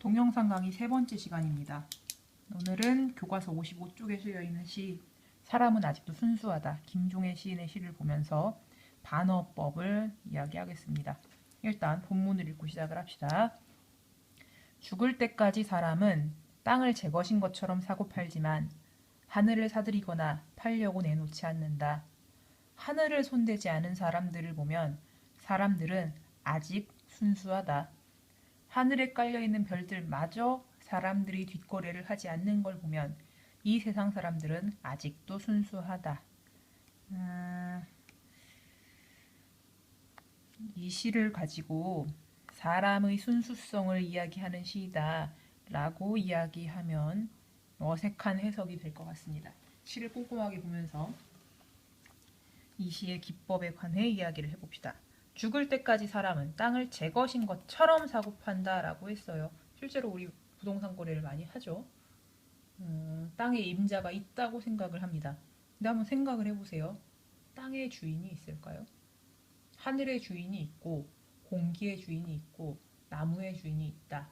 동영상 강의 세 번째 시간입니다. 오늘은 교과서 55쪽에 실려있는 시 사람은 아직도 순수하다, 김종의 시인의 시를 보면서 반어법을 이야기하겠습니다. 일단 본문을 읽고 시작을 합시다. 죽을 때까지 사람은 땅을 제 것인 것처럼 사고 팔지만 하늘을 사들이거나 팔려고 내놓지 않는다. 하늘을 손대지 않은 사람들을 보면 사람들은 아직 순수하다. 하늘에 깔려있는 별들마저 사람들이 뒷거래를 하지 않는 걸 보면 이 세상 사람들은 아직도 순수하다. 이 시를 가지고 사람의 순수성을 이야기하는 시이다 라고 이야기하면 어색한 해석이 될 것 같습니다. 시를 꼼꼼하게 보면서 이 시의 기법에 관해 이야기를 해봅시다. 죽을 때까지 사람은 땅을 제 것인 것처럼 사고 판다 라고 했어요. 실제로 우리 부동산 거래를 많이 하죠. 땅에 임자가 있다고 생각을 합니다. 근데 한번 생각을 해보세요. 땅의 주인이 있을까요? 하늘의 주인이 있고 공기의 주인이 있고 나무의 주인이 있다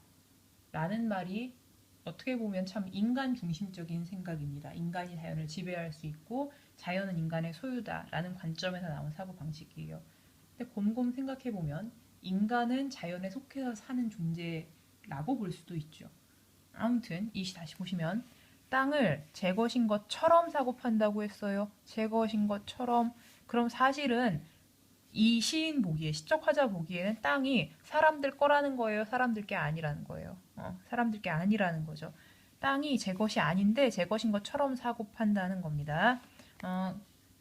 라는 말이 어떻게 보면 참 인간 중심적인 생각입니다. 인간이 자연을 지배할 수 있고 자연은 인간의 소유다 라는 관점에서 나온 사고방식이에요. 근데 곰곰 생각해보면 인간은 자연에 속해서 사는 존재라고 볼 수도 있죠. 아무튼 이 시 다시 보시면 땅을 제 것인 것처럼 사고 판다고 했어요. 제 것인 것처럼. 그럼 사실은 이 시인 보기에, 시적 화자 보기에는 땅이 사람들 거라는 거예요? 사람들 게 아니라는 거예요? 사람들 게 아니라는 거죠. 땅이 제 것이 아닌데 제 것인 것처럼 사고 판다는 겁니다.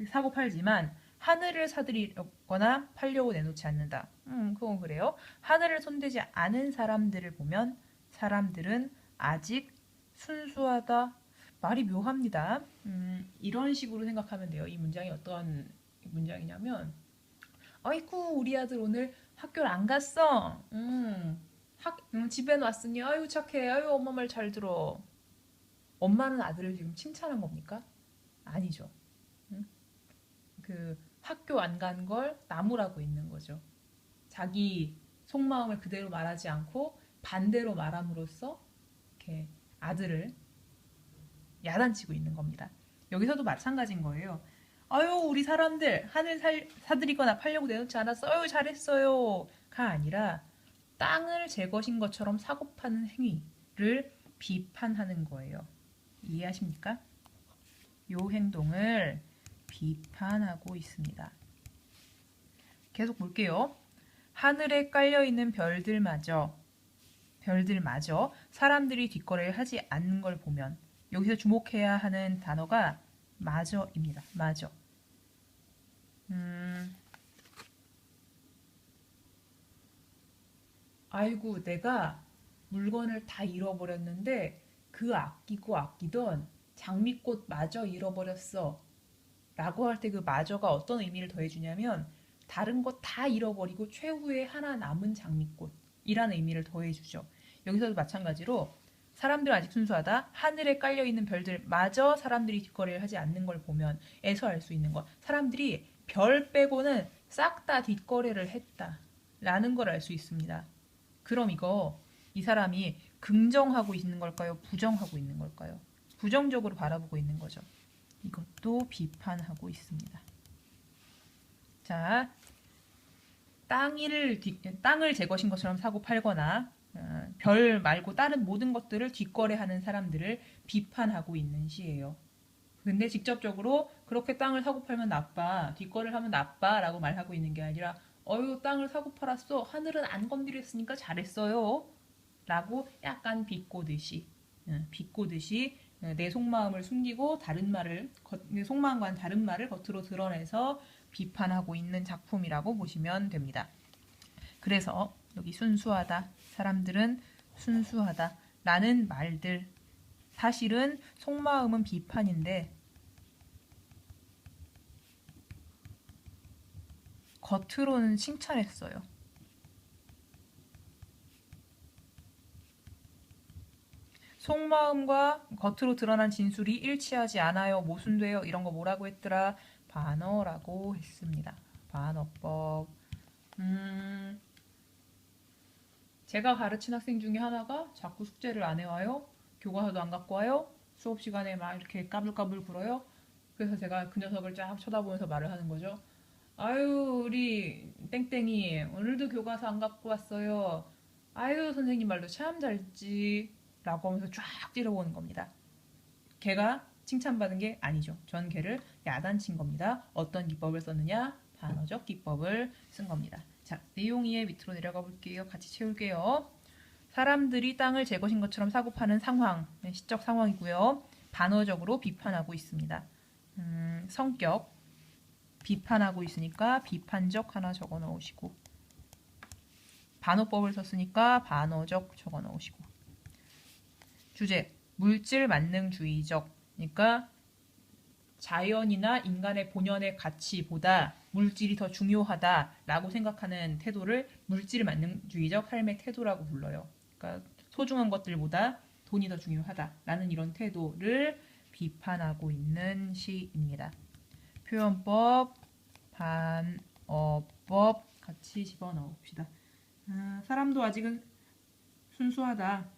사고 팔지만 하늘을 사들이거나 팔려고 내놓지 않는다. 그건 그래요. 하늘을 손대지 않은 사람들을 보면 사람들은 아직 순수하다. 말이 묘합니다. 이런 식으로 생각하면 돼요. 이 문장이 어떠한 문장이냐면 아이쿠 우리 아들 오늘 학교를 안 갔어. 집에는 왔으니 아유 착해. 아유 엄마 말 잘 들어. 엄마는 아들을 지금 칭찬한 겁니까? 아니죠. 그 학교 안 간 걸 나무라고 있는 거죠. 자기 속마음을 그대로 말하지 않고 반대로 말함으로써 이렇게 아들을 야단치고 있는 겁니다. 여기서도 마찬가지인 거예요. 아유 우리 사람들 하늘 사들이거나 팔려고 내놓지 않았어. 아유 잘했어요가 아니라 땅을 제 것인 것처럼 사고 파는 행위를 비판하는 거예요. 이해하십니까? 이 행동을 비판하고 있습니다. 계속 볼게요. 하늘에 깔려있는 별들마저 사람들이 뒷거래를 하지 않는 걸 보면 여기서 주목해야 하는 단어가 마저입니다. 마저. 아이고 내가 물건을 다 잃어버렸는데 그 아끼던 장미꽃 마저 잃어버렸어 라고 할 때 그 마저가 어떤 의미를 더해주냐면 다른 거 다 잃어버리고 최후에 하나 남은 장미꽃이라는 의미를 더해주죠. 여기서도 마찬가지로 사람들은 아직 순수하다. 하늘에 깔려있는 별들마저 사람들이 뒷거래를 하지 않는 걸 보면 에서 알 수 있는 것. 사람들이 별 빼고는 싹 다 뒷거래를 했다 라는 걸 알 수 있습니다. 그럼 이 사람이 긍정하고 있는 걸까요? 부정하고 있는 걸까요? 부정적으로 바라보고 있는 거죠. 이것도 비판하고 있습니다. 자, 땅을 제 것인 것처럼 사고 팔거나 별 말고 다른 모든 것들을 뒷거래하는 사람들을 비판하고 있는 시예요. 근데 직접적으로 그렇게 땅을 사고 팔면 나빠, 뒷거래를 하면 나빠 라고 말하고 있는 게 아니라 어휴 땅을 사고 팔았어, 하늘은 안 건드렸으니까 잘했어요 라고 약간 비꼬듯이 내 속마음을 숨기고 내 속마음과는 다른 말을 겉으로 드러내서 비판하고 있는 작품이라고 보시면 됩니다. 그래서 여기 순수하다, 사람들은 순수하다 라는 말들, 사실은 속마음은 비판인데 겉으로는 칭찬했어요. 속마음과 겉으로 드러난 진술이 일치하지 않아요. 모순돼요. 이런 거 뭐라고 했더라? 반어라고 했습니다. 반어법. 제가 가르친 학생 중에 하나가 자꾸 숙제를 안 해와요. 교과서도 안 갖고 와요. 수업 시간에 막 이렇게 까불까불 굴어요. 그래서 제가 그 녀석을 쫙 쳐다보면서 말을 하는 거죠. 아유, 우리 땡땡이 오늘도 교과서 안 갖고 왔어요. 아유, 선생님 말도 참 잘 듣지. 라고 하면서 쫙 찌르보는 겁니다. 걔가 칭찬받은 게 아니죠. 전 걔를 야단친 겁니다. 어떤 기법을 썼느냐? 반어적 기법을 쓴 겁니다. 자, 내용이의 밑으로 내려가 볼게요. 같이 채울게요. 사람들이 땅을 제 것인 것처럼 사고 파는 상황, 시적 상황이고요. 반어적으로 비판하고 있습니다. 성격, 비판하고 있으니까 비판적 하나 적어 넣으시고, 반어법을 썼으니까 반어적 적어 넣으시고, 주제, 물질 만능주의적, 그러니까 자연이나 인간의 본연의 가치보다 물질이 더 중요하다라고 생각하는 태도를 물질 만능주의적 삶의 태도라고 불러요. 그러니까 소중한 것들보다 돈이 더 중요하다라는 이런 태도를 비판하고 있는 시입니다. 표현법, 반어법 같이 집어넣어 봅시다. 사람도 아직은 순수하다.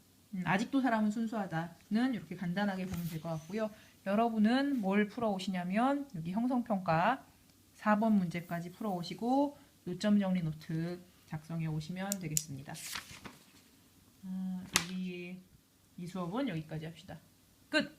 아직도 사람은 순수하다는 이렇게 간단하게 보면 될 것 같고요. 여러분은 뭘 풀어오시냐면 여기 형성평가 4번 문제까지 풀어오시고 요점 정리 노트 작성해 오시면 되겠습니다. 여기 이 수업은 여기까지 합시다. 끝!